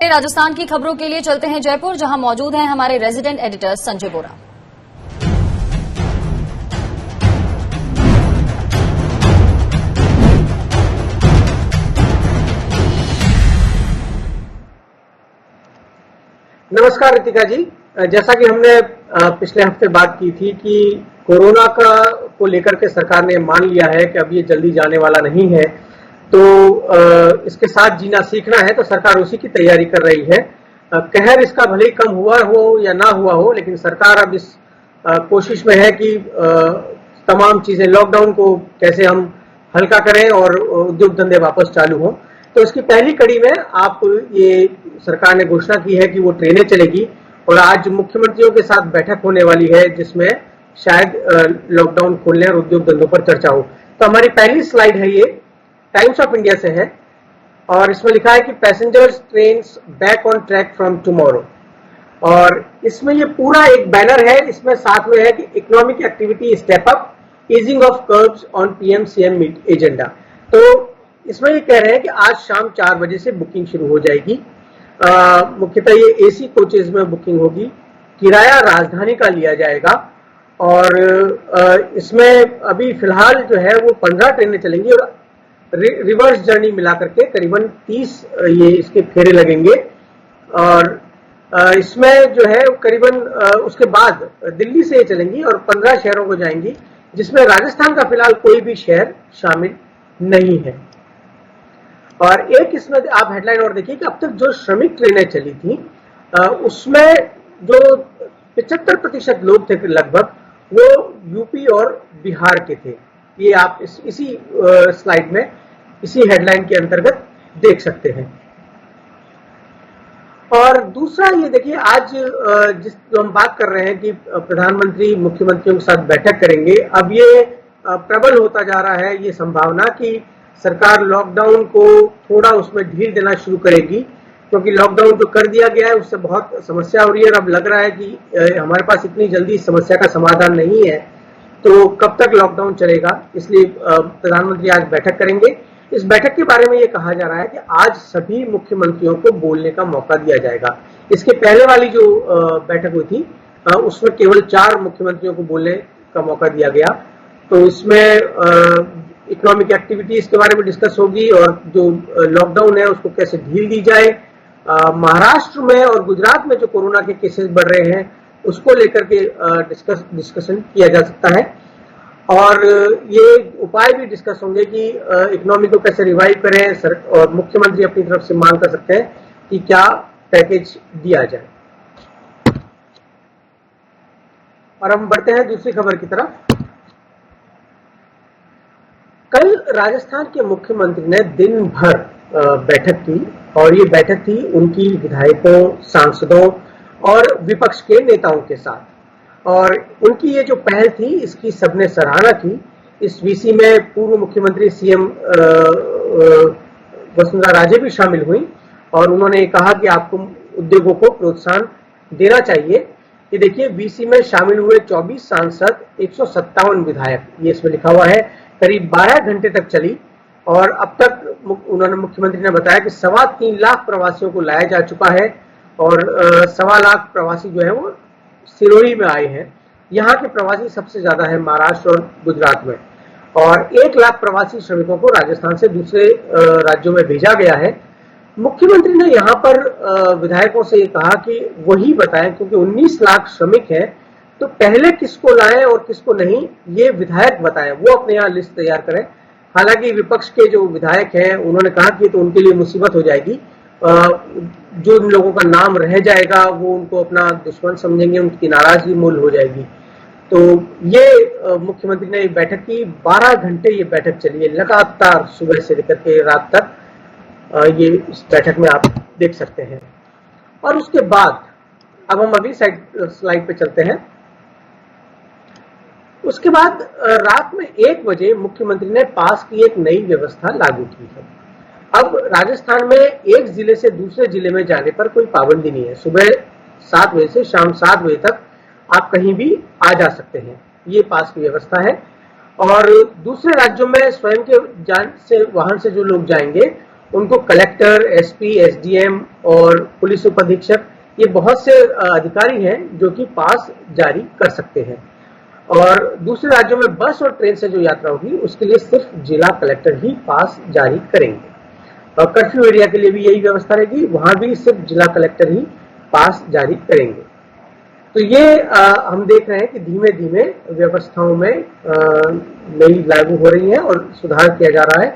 राजस्थान की खबरों के लिए चलते हैं जयपुर, जहां मौजूद हैं हमारे रेजिडेंट एडिटर संजय बोरा। नमस्कार रितिका जी। जैसा कि हमने पिछले हफ्ते बात की थी कि कोरोना को लेकर के सरकार ने मान लिया है कि अब ये जल्दी जाने वाला नहीं है, तो इसके साथ जीना सीखना है, तो सरकार उसी की तैयारी कर रही है। कहर इसका भले ही कम हुआ हो या ना हुआ हो, लेकिन सरकार अब इस कोशिश में है कि तमाम चीजें, लॉकडाउन को कैसे हम हल्का करें और उद्योग धंधे वापस चालू हों। तो इसकी पहली कड़ी में आप ये सरकार ने घोषणा की है कि वो ट्रेनें चलेगी और आज मुख्यमंत्रियों के साथ बैठक होने वाली है, जिसमें शायद लॉकडाउन खोलने और उद्योग धंधों पर चर्चा हो। तो हमारी पहली स्लाइड है, ये टाइम्स ऑफ इंडिया से है और इसमें लिखा है कि passengers trains back on track from tomorrow. और इसमें ये पूरा एक बैनर है, इसमें साथ में है कि economic activity step up, easing of curves on PM CM agenda. तो इसमें ये कह रहे हैं कि आज शाम 4 बजे से बुकिंग शुरू हो जाएगी। मुख्यतः ये एसी कोचेज में बुकिंग होगी, किराया राजधानी का लिया जाएगा और इसमें अभी फिलहाल जो है वो 15 ट्रेनें चलेंगी और रिवर्स जर्नी मिलाकर के करीबन 30 ये इसके फेरे लगेंगे। और इसमें जो है करीबन उसके बाद दिल्ली से चलेंगी और 15 शहरों को जाएंगी, जिसमें राजस्थान का फिलहाल कोई भी शहर शामिल नहीं है। और एक इसमें आप हेडलाइन और देखिए कि अब तक जो श्रमिक ट्रेनें चली थी उसमें जो 75% लोग थे लगभग, वो यूपी और बिहार के थे। ये आप इसी स्लाइड में, इसी हेडलाइन के अंतर्गत देख सकते हैं। और दूसरा ये देखिए, आज जो हम बात कर रहे हैं कि प्रधानमंत्री मुख्यमंत्रियों के साथ बैठक करेंगे, अब ये प्रबल होता जा रहा है ये संभावना कि सरकार लॉकडाउन को थोड़ा उसमें ढील देना शुरू करेगी, क्योंकि लॉकडाउन जो कर दिया गया है उससे बहुत समस्या हो रही है और अब लग रहा है कि हमारे पास इतनी जल्दी इस समस्या का समाधान नहीं है, तो कब तक लॉकडाउन चलेगा। इसलिए प्रधानमंत्री आज बैठक करेंगे। इस बैठक के बारे में ये कहा जा रहा है कि आज सभी मुख्यमंत्रियों को बोलने का मौका दिया जाएगा। इसके पहले वाली जो बैठक हुई थी उसमें केवल 4 मुख्यमंत्रियों को बोलने का मौका दिया गया। तो इसमें इकोनॉमिक एक्टिविटीज के बारे में डिस्कस होगी और जो लॉकडाउन है उसको कैसे ढील दी जाए। महाराष्ट्र में और गुजरात में जो कोरोना के केसेस बढ़ रहे हैं उसको लेकर के डिस्कशन किया जा सकता है और ये उपाय भी डिस्कस होंगे कि इकोनॉमी को कैसे रिवाइव करें और मुख्यमंत्री अपनी तरफ से मांग कर सकते हैं कि क्या पैकेज दिया जाए। और हम बढ़ते हैं दूसरी खबर की तरफ। कल राजस्थान के मुख्यमंत्री ने दिन भर बैठक की और ये बैठक थी उनकी विधायकों, सांसदों और विपक्ष के नेताओं के साथ। और उनकी ये जो पहल थी इसकी सबने सराहना की। इस वीसी में पूर्व मुख्यमंत्री सीएम वसुंधरा राजे भी शामिल हुई और उन्होंने कहा कि आपको उद्योगों को प्रोत्साहन देना चाहिए। ये देखिए, वीसी में शामिल हुए 24 सांसद, 157 विधायक, ये इसमें लिखा हुआ है। करीब 12 घंटे तक चली और अब तक उन्होंने, मुख्यमंत्री ने बताया कि 3.25 लाख प्रवासियों को लाया जा चुका है और 1.25 लाख प्रवासी जो है वो सिरोही में आए हैं। यहाँ के प्रवासी सबसे ज्यादा है महाराष्ट्र और गुजरात में, और 1 लाख प्रवासी श्रमिकों को राजस्थान से दूसरे राज्यों में भेजा गया है। मुख्यमंत्री ने यहाँ पर विधायकों से ये कहा कि वही बताएं, क्योंकि 19 लाख श्रमिक हैं, तो पहले किसको लाएं और किसको नहीं, ये विधायक बताएं, वो अपने यहाँ लिस्ट तैयार करें। हालांकि विपक्ष के जो विधायक हैं उन्होंने कहा कि तो उनके लिए मुसीबत हो जाएगी, जो इन लोगों का नाम रह जाएगा वो उनको अपना दुश्मन समझेंगे, उनकी नाराजगी मूल हो जाएगी। तो ये मुख्यमंत्री ने बैठक की, 12 घंटे ये बैठक चली है लगातार, सुबह से लेकर के रात तक। ये इस बैठक में आप देख सकते हैं। और उसके बाद अब हम अगली स्लाइड पे चलते हैं। उसके बाद रात में 1 बजे मुख्यमंत्री ने पास की एक नई व्यवस्था लागू की है। अब राजस्थान में एक जिले से दूसरे जिले में जाने पर कोई पाबंदी नहीं है। सुबह 7 बजे से शाम 7 बजे तक आप कहीं भी आ जा सकते हैं, ये पास की व्यवस्था है। और दूसरे राज्यों में स्वयं के वाहन से जो लोग जाएंगे उनको कलेक्टर, एसपी, एसडीएम और पुलिस उपाधीक्षक, ये बहुत से अधिकारी हैं जो कि पास जारी कर सकते हैं। और दूसरे राज्यों में बस और ट्रेन से जो यात्रा होगी उसके लिए सिर्फ जिला कलेक्टर ही पास जारी करेंगे। और कर्फ्यू एरिया के लिए भी यही व्यवस्था रहेगी, वहां भी सिर्फ जिला कलेक्टर ही पास जारी करेंगे। तो ये हम देख रहे हैं कि धीमे धीमे व्यवस्थाओं में नई लागू हो रही है और सुधार किया जा रहा है।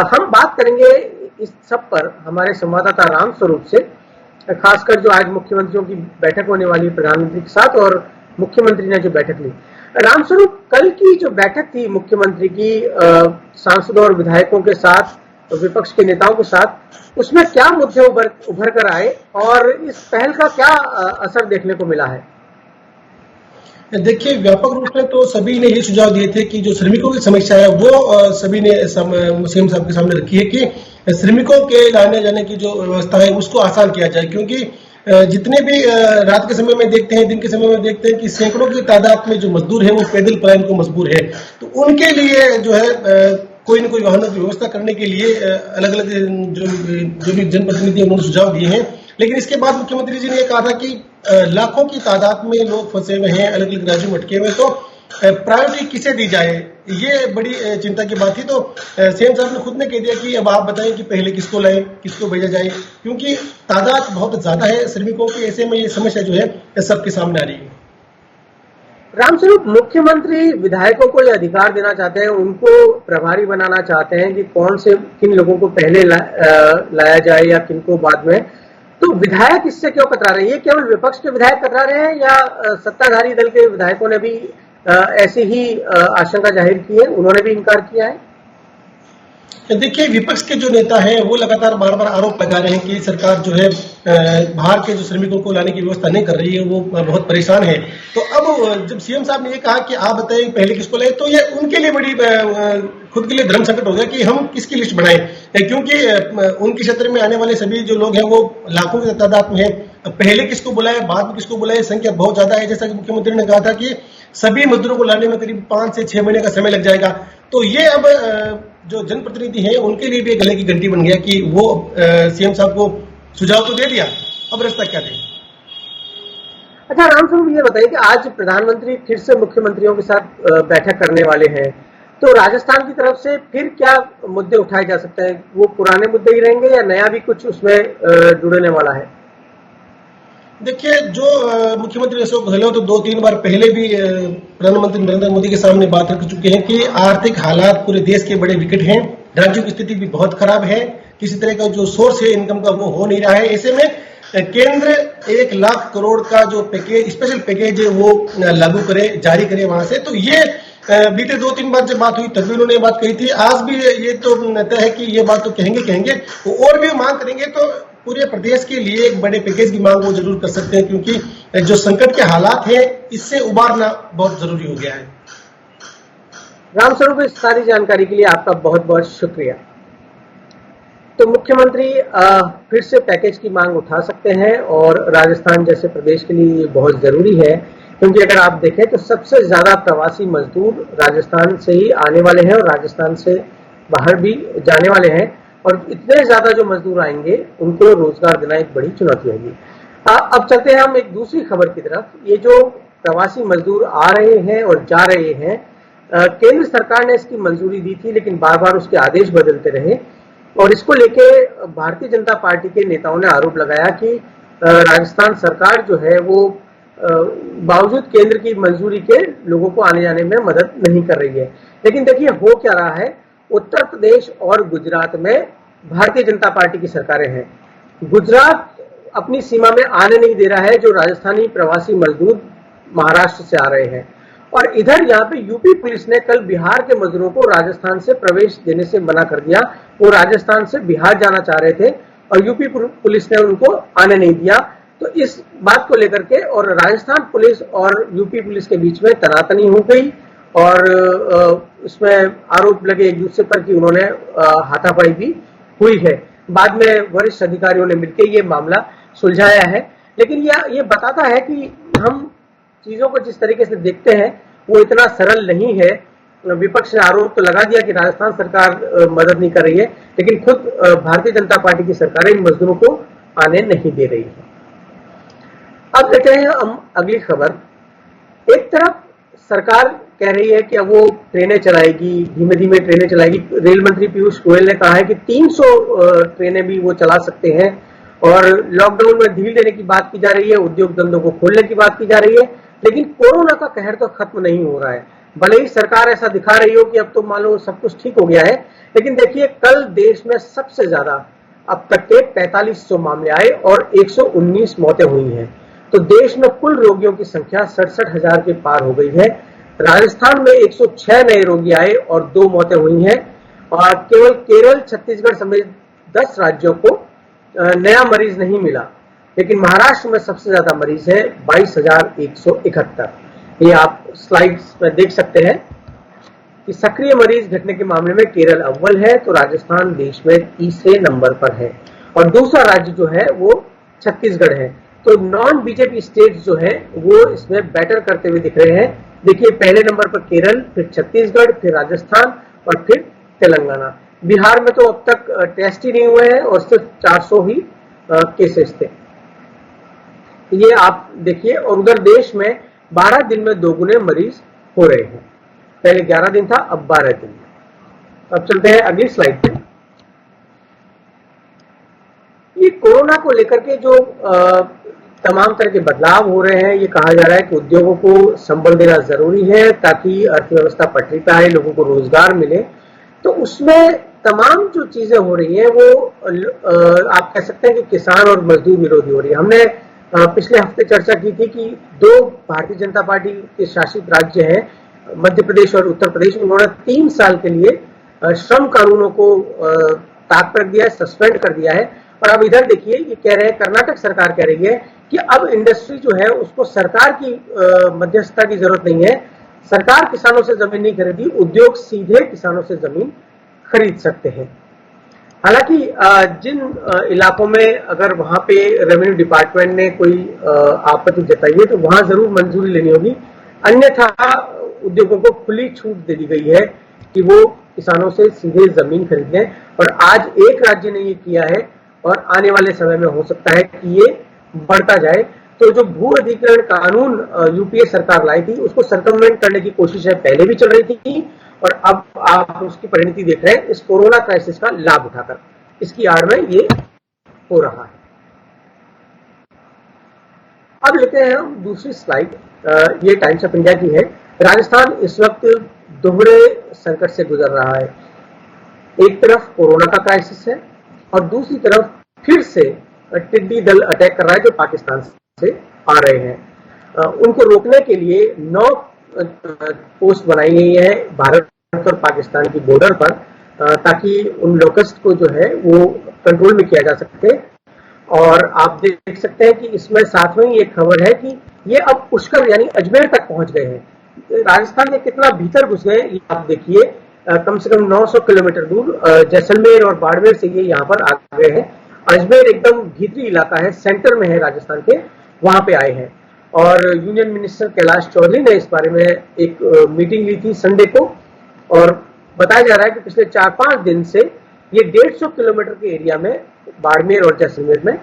हम बात करेंगे इस सब पर हमारे संवाददाता रामस्वरूप से, खासकर जो आज मुख्यमंत्रियों की बैठक होने वाली है प्रधानमंत्री के साथ और मुख्यमंत्री ने जो बैठक ली। रामस्वरूप, कल की जो बैठक थी मुख्यमंत्री की सांसदों और विधायकों के साथ, विपक्ष के नेताओं के साथ, उसमें क्या मुद्दे उभर कर आए और इस पहल का क्या असर देखने को मिला है? देखिए, व्यापक रूप में तो सभी ने ये सुझाव दिए थे कि जो श्रमिकों की समस्या है वो सभी ने सीएम साहब के सामने रखी है कि श्रमिकों के लाने जाने की जो व्यवस्था है उसको आसान किया जाए, क्योंकि जितने भी रात के समय में देखते हैं, दिन के समय में देखते हैं कि सैकड़ों की तादाद में जो मजदूर है वो पैदल पलायन को मजबूर है। तो उनके लिए जो है कोई न कोई वाहनों की व्यवस्था करने के लिए अलग अलग जो भी जनप्रतिनिधि उन्होंने सुझाव दिए हैं। लेकिन इसके बाद मुख्यमंत्री जी ने कहा था कि लाखों की तादाद में लोग फंसे हुए हैं, अलग अलग राज्यों में अटके हुए, तो प्रायोरिटी किसे दी जाए, ये बड़ी चिंता की बात थी। तो सीएम साहब ने खुद ने कह दिया कि अब आप बताएं कि पहले किसको लाएं, किसको भेजा जाए, क्योंकि तादाद बहुत ज्यादा है श्रमिकों की। ऐसे में ये समस्या जो है सबके सामने आ रही है। रामस्वरूप, मुख्यमंत्री विधायकों को ये अधिकार देना चाहते हैं, उनको प्रभारी बनाना चाहते हैं कि कौन से किन लोगों को पहले लाया जाए या किनको बाद में। तो विधायक इससे क्यों कतरा रहे हैं? ये केवल विपक्ष के विधायक कतरा रहे हैं या सत्ताधारी दल के विधायकों ने भी ऐसी ही आशंका जाहिर की है, उन्होंने भी इनकार किया है? देखिए, विपक्ष के जो नेता हैं वो लगातार बार बार आरोप लगा रहे हैं कि सरकार जो है बाहर के जो श्रमिकों को लाने की व्यवस्था नहीं कर रही है, वो बहुत परेशान है। तो अब जब सीएम साहब ने ये कहा कि आप बताइए पहले किसको लाए, तो ये उनके लिए बड़ी खुद के लिए धर्म संकट हो गया कि हम किसकी लिस्ट बनाएं, क्योंकि उनके क्षेत्र में आने वाले सभी जो लोग हैं वो लाखों की तादाद में है। पहले किसको बुलाए, बाद में किसको बुलाए, संख्या बहुत ज्यादा है। जैसा कि मुख्यमंत्री ने कहा था कि सभी मजदूरों को लाने में करीब 5 से 6 महीने का समय लग जाएगा। तो ये अब जो जनप्रतिनिधि हैं उनके लिए भी गले की घंटी बन गया कि वो सीएम साहब को सुझाव तो दे दिया, अब रास्ता क्या दें। अच्छा रामस्वरूप, ये बताइए कि आज प्रधानमंत्री फिर से मुख्यमंत्रियों के साथ बैठक करने वाले हैं, तो राजस्थान की तरफ से फिर क्या मुद्दे उठाए जा सकते हैं? वो पुराने मुद्दे ही रहेंगे या नया भी कुछ उसमें जुड़ने वाला है? देखिए, जो मुख्यमंत्री अशोक गहलोत तो 2-3 बार पहले भी प्रधानमंत्री नरेंद्र मोदी के सामने बात रख चुके हैं कि आर्थिक हालात पूरे देश के बड़े विकट हैं, राज्यों की स्थिति भी बहुत खराब है, किसी तरह का जो सोर्स है इनकम का वो हो नहीं रहा है। ऐसे में केंद्र 1 लाख करोड़ का जो पैकेज, स्पेशल पैकेज है वो लागू करे, जारी करे वहां से। तो ये बीते 2-3 बार जब बात हुई तब भी उन्होंने ये बात कही थी, आज भी ये तो तय है कि ये बात तो कहेंगे वो और भी मांग करेंगे। तो पूरे प्रदेश के लिए एक बड़े पैकेज की मांग वो जरूर कर सकते हैं, क्योंकि जो संकट के हालात हैं इससे उबारना बहुत जरूरी हो गया है। रामस्वरूप, इस सारी जानकारी के लिए आपका बहुत बहुत शुक्रिया। तो मुख्यमंत्री फिर से पैकेज की मांग उठा सकते हैं और राजस्थान जैसे प्रदेश के लिए ये बहुत जरूरी है, क्योंकि अगर आप देखें तो सबसे ज्यादा प्रवासी मजदूर राजस्थान से ही आने वाले हैं और राजस्थान से बाहर भी जाने वाले हैं, और इतने ज्यादा जो मजदूर आएंगे उनको रोजगार देना एक बड़ी चुनौती होगी। अब चलते हैं हम एक दूसरी खबर की तरफ। ये जो प्रवासी मजदूर आ रहे हैं और जा रहे हैं, केंद्र सरकार ने इसकी मंजूरी दी थी, लेकिन बार बार उसके आदेश बदलते रहे और इसको लेके भारतीय जनता पार्टी के नेताओं ने आरोप लगाया कि राजस्थान सरकार जो है वो बावजूद केंद्र की मंजूरी के लोगों को आने जाने में मदद नहीं कर रही है। लेकिन देखिए हो क्या रहा है, उत्तर प्रदेश और गुजरात में भारतीय जनता पार्टी की सरकारें हैं। गुजरात अपनी सीमा में आने नहीं दे रहा है जो राजस्थानी प्रवासी मजदूर महाराष्ट्र से आ रहे हैं, और इधर यहाँ पे यूपी पुलिस ने कल बिहार के मजदूरों को राजस्थान से प्रवेश देने से मना कर दिया। वो राजस्थान से बिहार जाना चाह रहे थे और यूपी पुलिस ने उनको आने नहीं दिया। तो इस बात को लेकर के और राजस्थान पुलिस और यूपी पुलिस के बीच में तनातनी हो गई और इसमें आरोप लगे एक दूसरे पर कि उन्होंने हाथापाई भी हुई है। बाद में वरिष्ठ अधिकारियों ने मिलकर ये मामला सुलझाया है, लेकिन ये बताता है कि हम चीजों को जिस तरीके से देखते हैं वो इतना सरल नहीं है। विपक्ष ने आरोप तो लगा दिया कि राजस्थान सरकार मदद नहीं कर रही है, लेकिन खुद भारतीय जनता पार्टी की सरकार इन मजदूरों को आने नहीं दे रही है। अब देखते हैं हम अगली खबर। एक तरफ सरकार कह रही है कि अब वो ट्रेनें चलाएगी, धीमे धीमे ट्रेनें चलाएगी। रेल मंत्री पीयूष गोयल ने कहा है कि 300 ट्रेनें भी वो चला सकते हैं, और लॉकडाउन में ढील देने की बात की जा रही है, उद्योग धंधों को खोलने की बात की जा रही है। लेकिन कोरोना का कहर तो खत्म नहीं हो रहा है। भले ही सरकार ऐसा दिखा रही हो कि अब तो मान लो सब कुछ ठीक हो गया है, लेकिन देखिए कल देश में सबसे ज्यादा अब तक के 4500 मामले आए और 119 मौतें हुई हैं। तो देश में कुल रोगियों की संख्या 67,000 के पार हो गई है। राजस्थान में 106 नए रोगी आए और 2 मौतें हुई हैं, और केवल केरल, छत्तीसगढ़ समेत 10 राज्यों को नया मरीज नहीं मिला। लेकिन महाराष्ट्र में सबसे ज्यादा मरीज है, 22,171। ये आप स्लाइड्स में देख सकते हैं कि सक्रिय मरीज घटने के मामले में केरल अव्वल है, तो राजस्थान देश में तीसरे नंबर पर है, और दूसरा राज्य जो है वो छत्तीसगढ़ है। तो नॉन बीजेपी स्टेट्स जो है वो इसमें बेटर करते हुए दिख रहे हैं। देखिए पहले नंबर पर केरल, फिर छत्तीसगढ़, फिर राजस्थान और फिर तेलंगाना। बिहार में तो अब तक टेस्ट ही नहीं हुए हैं और सिर्फ 400 ही केसेस थे। ये आप देखिए, और उधर देश में 12 दिन में 2 गुने मरीज हो रहे हैं। पहले 11 दिन था, अब 12 दिन। अब चलते हैं अगली स्लाइड पे। ये कोरोना को लेकर के जो तमाम तरह के बदलाव हो रहे हैं, ये कहा जा रहा है कि उद्योगों को संबल देना जरूरी है ताकि अर्थव्यवस्था पटरी पर आए, लोगों को रोजगार मिले। तो उसमें तमाम जो चीजें हो रही हैं वो आप कह सकते हैं कि किसान और मजदूर विरोधी हो रही है। हमने पिछले हफ्ते चर्चा की थी कि 2 भारतीय जनता पार्टी के शासित राज्य हैं, मध्य प्रदेश और उत्तर प्रदेश, उन्होंने 3 साल के लिए श्रम कानूनों को ताक पर रख दिया है, सस्पेंड कर दिया है। और अब इधर देखिए, ये कह रहे हैं, कर्नाटक सरकार कह रही है कि अब इंडस्ट्री जो है उसको सरकार की मध्यस्थता की जरूरत नहीं है। सरकार किसानों से जमीन नहीं खरीदी, उद्योग सीधे किसानों से जमीन खरीद सकते हैं। हालांकि जिन इलाकों में अगर वहां पे रेवेन्यू डिपार्टमेंट ने कोई आपत्ति जताई है तो वहां जरूर मंजूरी लेनी होगी, अन्यथा उद्योगों को खुली छूट दे दी गई है कि वो किसानों से सीधे जमीन खरीदें। और आज एक राज्य ने ये किया है और आने वाले समय में हो सकता है कि ये बढ़ता जाए। तो जो भू अधिग्रहण कानून यूपीए सरकार लाई थी उसको सर्कमवेंट करने की कोशिशें पहले भी चल रही थी, और अब आप उसकी परिणति देख रहे हैं इस कोरोना क्राइसिस का लाभ उठाकर। इसकी आड़ में ये हो रहा है। अब लेते हैं हम दूसरी स्लाइड, ये टाइम्स ऑफ इंडिया की है। राजस्थान इस वक्त दोहरे संकट से गुजर रहा है। एक तरफ कोरोना का क्राइसिस है और दूसरी तरफ फिर से टिड्डी दल अटैक कर रहा है जो पाकिस्तान से आ रहे हैं। उनको रोकने के लिए 9 पोस्ट बनाई गई है भारत और पाकिस्तान की बॉर्डर पर, ताकि उन लोकस्ट को जो है वो कंट्रोल में किया जा सके। और आप देख सकते हैं कि इसमें साथ में एक खबर है कि ये अब पुष्कर यानी अजमेर तक पहुंच गए हैं। राजस्थान के कितना भीतर घुस गए ये आप देखिए, कम से कम 900 किलोमीटर दूर जैसलमेर और बाड़मेर से ये यहाँ पर आ गए हैं। अजमेर एकदम भीतरी इलाका है, सेंटर में है राजस्थान के, वहां पे आए हैं। और यूनियन मिनिस्टर कैलाश चौधरी ने इस बारे में एक मीटिंग ली थी संडे को, और बताया जा रहा है कि पिछले 4-5 दिन से ये 150 किलोमीटर के एरिया में बाड़मेर और जैसलमेर में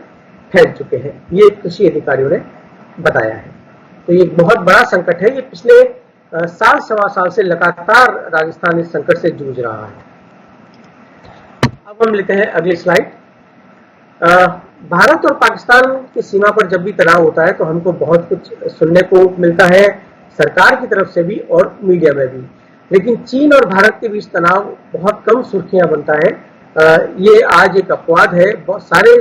फैल चुके हैं, ये कृषि अधिकारियों ने बताया है। तो ये बहुत बड़ा संकट है। ये पिछले साल सवा साल से लगातार राजस्थान इस संकट से जूझ रहा है। अब हम लेते हैं अगली स्लाइड। भारत और पाकिस्तान की सीमा पर जब भी तनाव होता है तो हमको बहुत कुछ सुनने को मिलता है, सरकार की तरफ से भी और मीडिया में भी। लेकिन चीन और भारत के बीच तनाव बहुत कम सुर्खियां बनता है। ये आज एक अपवाद है। बहुत सारे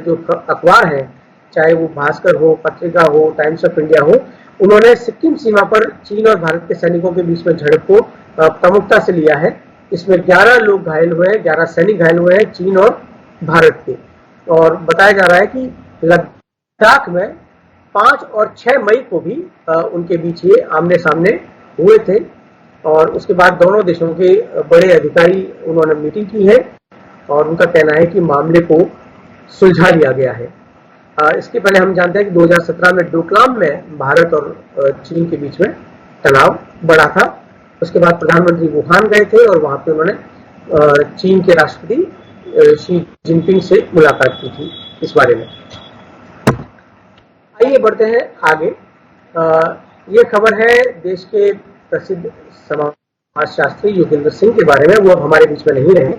जो अखबार हैं, चाहे वो भास्कर हो, पत्रिका हो, टाइम्स ऑफ इंडिया हो, उन्होंने सिक्किम सीमा पर चीन और भारत के सैनिकों के बीच में झड़प को प्रमुखता से लिया है। इसमें 11 लोग घायल हुए हैं, 11 सैनिक घायल हुए हैं चीन और भारत के। और बताया जा रहा है कि लद्दाख में 5 और 6 मई को भी उनके बीच ये आमने सामने हुए थे, और उसके बाद दोनों देशों के बड़े अधिकारी उन्होंने मीटिंग की है और उनका कहना है कि मामले को सुलझा लिया गया है। इसके पहले हम जानते हैं कि 2017 में डोकलाम में भारत और चीन के बीच में तनाव बढ़ा था, उसके बाद प्रधानमंत्री वुहान गए थे और वहां पे उन्होंने चीन के राष्ट्रपति शी जिनपिंग से मुलाकात की थी इस बारे में। आइए बढ़ते हैं आगे। ये खबर है देश के प्रसिद्ध समाजशास्त्री योगेंद्र सिंह के बारे में। वो अब हमारे बीच में नहीं रहे,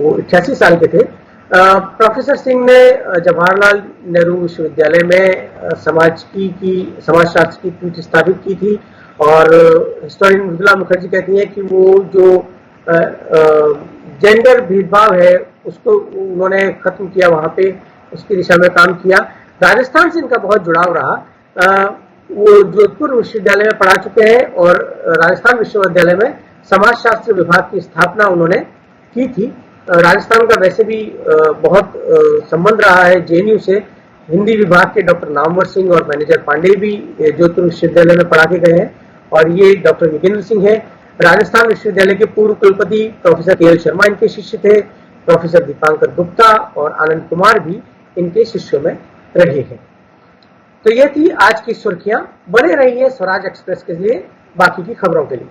वो 88 साल के थे। प्रोफेसर सिंह ने जवाहरलाल नेहरू विश्वविद्यालय में समाजशास्त्र की पीठ स्थापित की थी और हिस्टोरियन मृदुला मुखर्जी कहती है कि वो जो जेंडर भेदभाव है उसको उन्होंने खत्म किया, वहां पे उसकी दिशा में काम किया। राजस्थान से इनका बहुत जुड़ाव रहा। वो जोधपुर विश्वविद्यालय में पढ़ा चुके हैं और राजस्थान विश्वविद्यालय में समाजशास्त्र विभाग की स्थापना उन्होंने की थी। राजस्थान का वैसे भी बहुत संबंध रहा है जेएनयू से। हिंदी विभाग के डॉक्टर नामवर सिंह और मैनेजर पांडे भी जोधपुर विश्वविद्यालय में पढ़ा के गए हैं और ये डॉक्टर योगेंद्र सिंह है। राजस्थान विश्वविद्यालय के पूर्व कुलपति प्रोफेसर के एल शर्मा इनके शिष्य थे। प्रोफेसर दीपांकर गुप्ता और आनंद कुमार भी इनके शिष्यों में रहे हैं। तो ये थी आज की सुर्खियां। बने रहिए स्वराज एक्सप्रेस के लिए बाकी की खबरों के लिए।